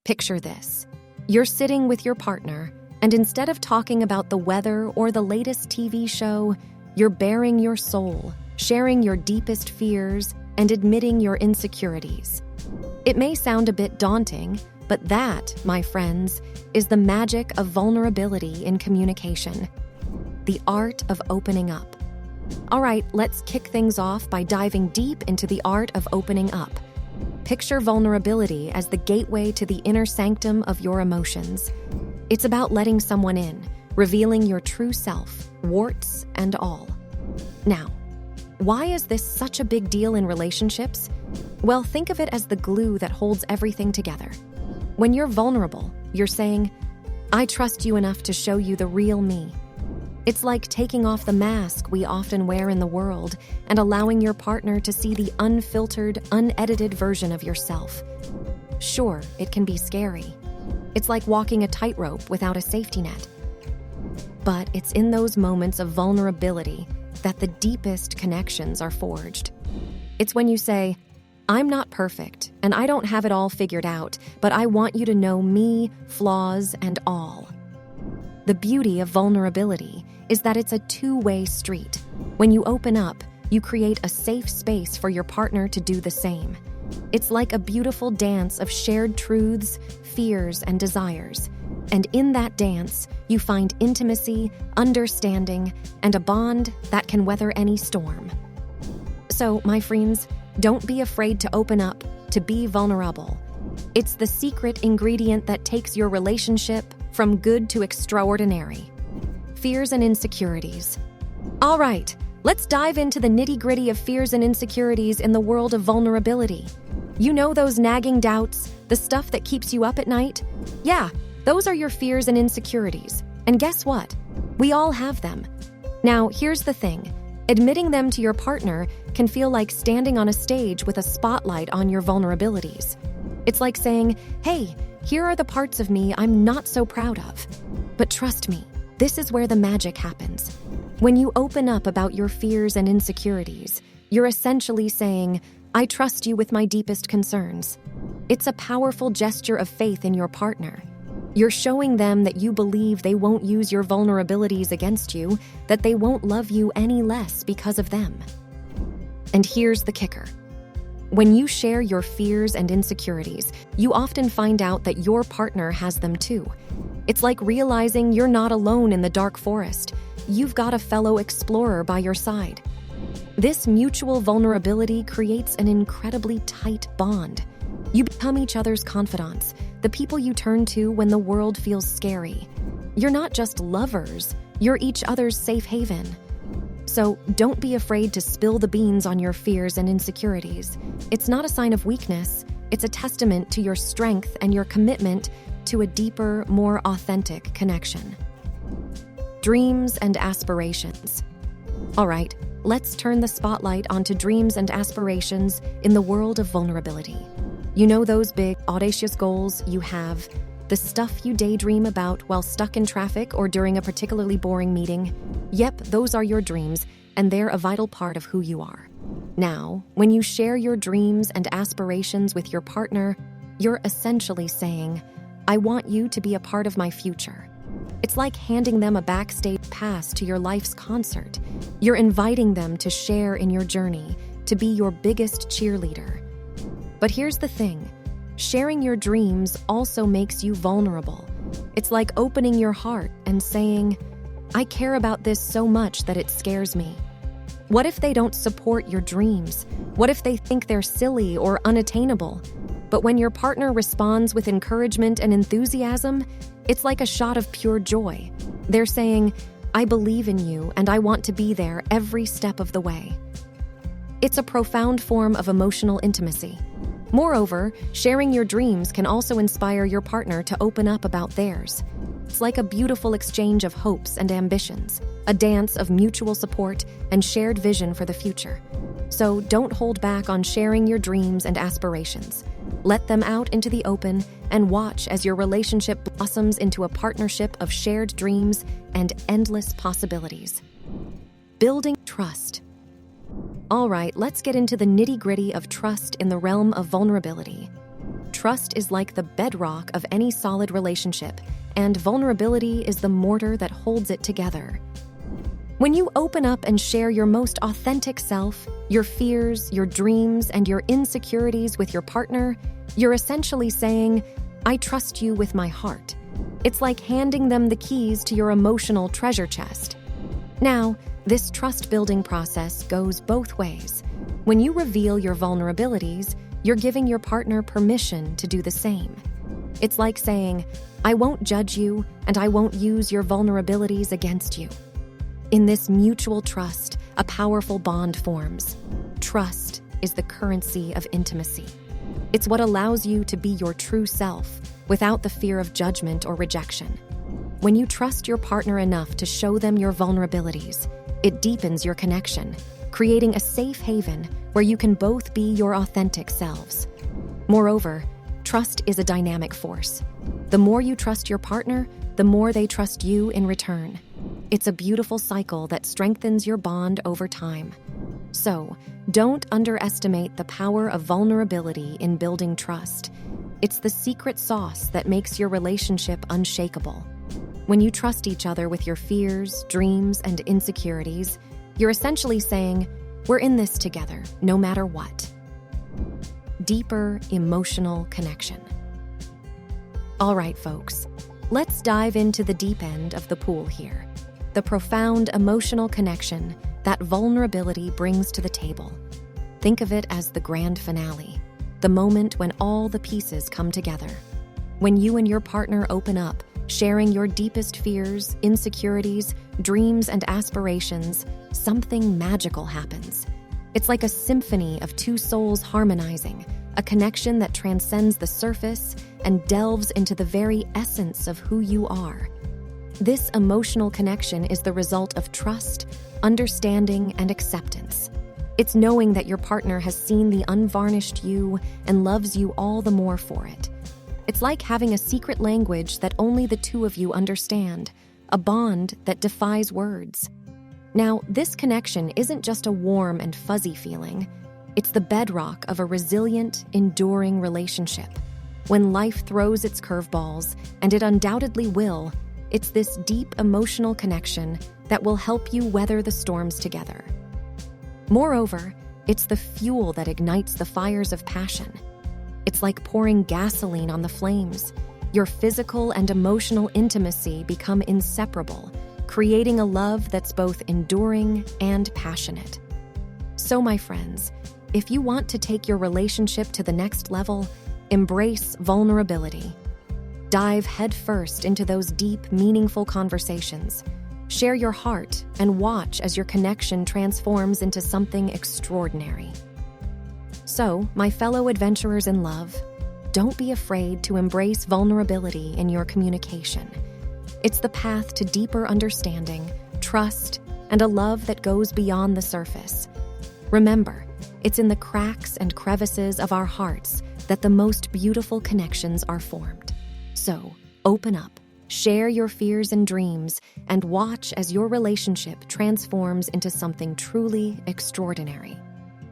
Picture this. You're sitting with your partner, and instead of talking about the weather or the latest TV show, you're baring your soul, sharing your deepest fears, and admitting your insecurities. It may sound a bit daunting, but that, my friends, is the magic of vulnerability in communication. The art of opening up. All right, let's kick things off by diving deep into the art of opening up. Picture vulnerability as the gateway to the inner sanctum of your emotions. It's about letting someone in, revealing your true self, warts and all. Now, why is this such a big deal in relationships? Well, think of it as the glue that holds everything together. When you're vulnerable, you're saying, I trust you enough to show you the real me. It's like taking off the mask we often wear in the world and allowing your partner to see the unfiltered, unedited version of yourself. Sure, it can be scary. It's like walking a tightrope without a safety net. But it's in those moments of vulnerability that the deepest connections are forged. It's when you say, I'm not perfect, and I don't have it all figured out, but I want you to know me, flaws, and all. The beauty of vulnerability is that it's a two-way street. When you open up, you create a safe space for your partner to do the same. It's like a beautiful dance of shared truths, fears, and desires. And in that dance, you find intimacy, understanding, and a bond that can weather any storm. So, my friends, don't be afraid to open up, to be vulnerable. It's the secret ingredient that takes your relationship from good to extraordinary. Fears and insecurities. All right, let's dive into the nitty-gritty of fears and insecurities in the world of vulnerability. You know those nagging doubts, the stuff that keeps you up at night? Yeah, those are your fears and insecurities. And guess what? We all have them. Now, here's the thing. Admitting them to your partner can feel like standing on a stage with a spotlight on your vulnerabilities. It's like saying, hey, here are the parts of me I'm not so proud of. But trust me, this is where the magic happens. When you open up about your fears and insecurities, you're essentially saying, I trust you with my deepest concerns. It's a powerful gesture of faith in your partner. You're showing them that you believe they won't use your vulnerabilities against you, that they won't love you any less because of them. And here's the kicker. When you share your fears and insecurities, you often find out that your partner has them too. It's like realizing you're not alone in the dark forest. You've got a fellow explorer by your side. This mutual vulnerability creates an incredibly tight bond. You become each other's confidants, the people you turn to when the world feels scary. You're not just lovers, you're each other's safe haven. So don't be afraid to spill the beans on your fears and insecurities. It's not a sign of weakness, it's a testament to your strength and your commitment to a deeper, more authentic connection. Dreams and aspirations. All right, let's turn the spotlight onto dreams and aspirations in the world of vulnerability. You know those big, audacious goals you have, the stuff you daydream about while stuck in traffic or during a particularly boring meeting? Yep, those are your dreams, and they're a vital part of who you are. Now, when you share your dreams and aspirations with your partner, you're essentially saying, I want you to be a part of my future. It's like handing them a backstage pass to your life's concert. You're inviting them to share in your journey, to be your biggest cheerleader. But here's the thing. Sharing your dreams also makes you vulnerable. It's like opening your heart and saying, I care about this so much that it scares me. What if they don't support your dreams? What if they think they're silly or unattainable? But when your partner responds with encouragement and enthusiasm, it's like a shot of pure joy. They're saying, I believe in you and I want to be there every step of the way. It's a profound form of emotional intimacy. Moreover, sharing your dreams can also inspire your partner to open up about theirs. It's like a beautiful exchange of hopes and ambitions, a dance of mutual support and shared vision for the future. So don't hold back on sharing your dreams and aspirations. Let them out into the open and watch as your relationship blossoms into a partnership of shared dreams and endless possibilities. Building trust. All right, let's get into the nitty-gritty of trust in the realm of vulnerability. Trust is like the bedrock of any solid relationship, and vulnerability is the mortar that holds it together. When you open up and share your most authentic self, your fears, your dreams, and your insecurities with your partner, you're essentially saying, "I trust you with my heart." It's like handing them the keys to your emotional treasure chest. Now, this trust-building process goes both ways. When you reveal your vulnerabilities, you're giving your partner permission to do the same. It's like saying, "I won't judge you, and I won't use your vulnerabilities against you." In this mutual trust, a powerful bond forms. Trust is the currency of intimacy. It's what allows you to be your true self without the fear of judgment or rejection. When you trust your partner enough to show them your vulnerabilities, it deepens your connection, creating a safe haven where you can both be your authentic selves. Moreover, trust is a dynamic force. The more you trust your partner, the more they trust you in return. It's a beautiful cycle that strengthens your bond over time. So, don't underestimate the power of vulnerability in building trust. It's the secret sauce that makes your relationship unshakable. When you trust each other with your fears, dreams, and insecurities, you're essentially saying, "We're in this together, no matter what." Deeper emotional connection. All right, folks, let's dive into the deep end of the pool here. The profound emotional connection that vulnerability brings to the table. Think of it as the grand finale, the moment when all the pieces come together. When you and your partner open up, sharing your deepest fears, insecurities, dreams, and aspirations, something magical happens. It's like a symphony of two souls harmonizing, a connection that transcends the surface and delves into the very essence of who you are. This emotional connection is the result of trust, understanding, and acceptance. It's knowing that your partner has seen the unvarnished you and loves you all the more for it. It's like having a secret language that only the two of you understand, a bond that defies words. Now, this connection isn't just a warm and fuzzy feeling. It's the bedrock of a resilient, enduring relationship. When life throws its curveballs, and it undoubtedly will, it's this deep emotional connection that will help you weather the storms together. Moreover, it's the fuel that ignites the fires of passion. It's like pouring gasoline on the flames. Your physical and emotional intimacy become inseparable, creating a love that's both enduring and passionate. So, my friends, if you want to take your relationship to the next level, embrace vulnerability. Dive headfirst into those deep, meaningful conversations. Share your heart and watch as your connection transforms into something extraordinary. So, my fellow adventurers in love, don't be afraid to embrace vulnerability in your communication. It's the path to deeper understanding, trust, and a love that goes beyond the surface. Remember, it's in the cracks and crevices of our hearts that the most beautiful connections are formed. So, open up, share your fears and dreams, and watch as your relationship transforms into something truly extraordinary.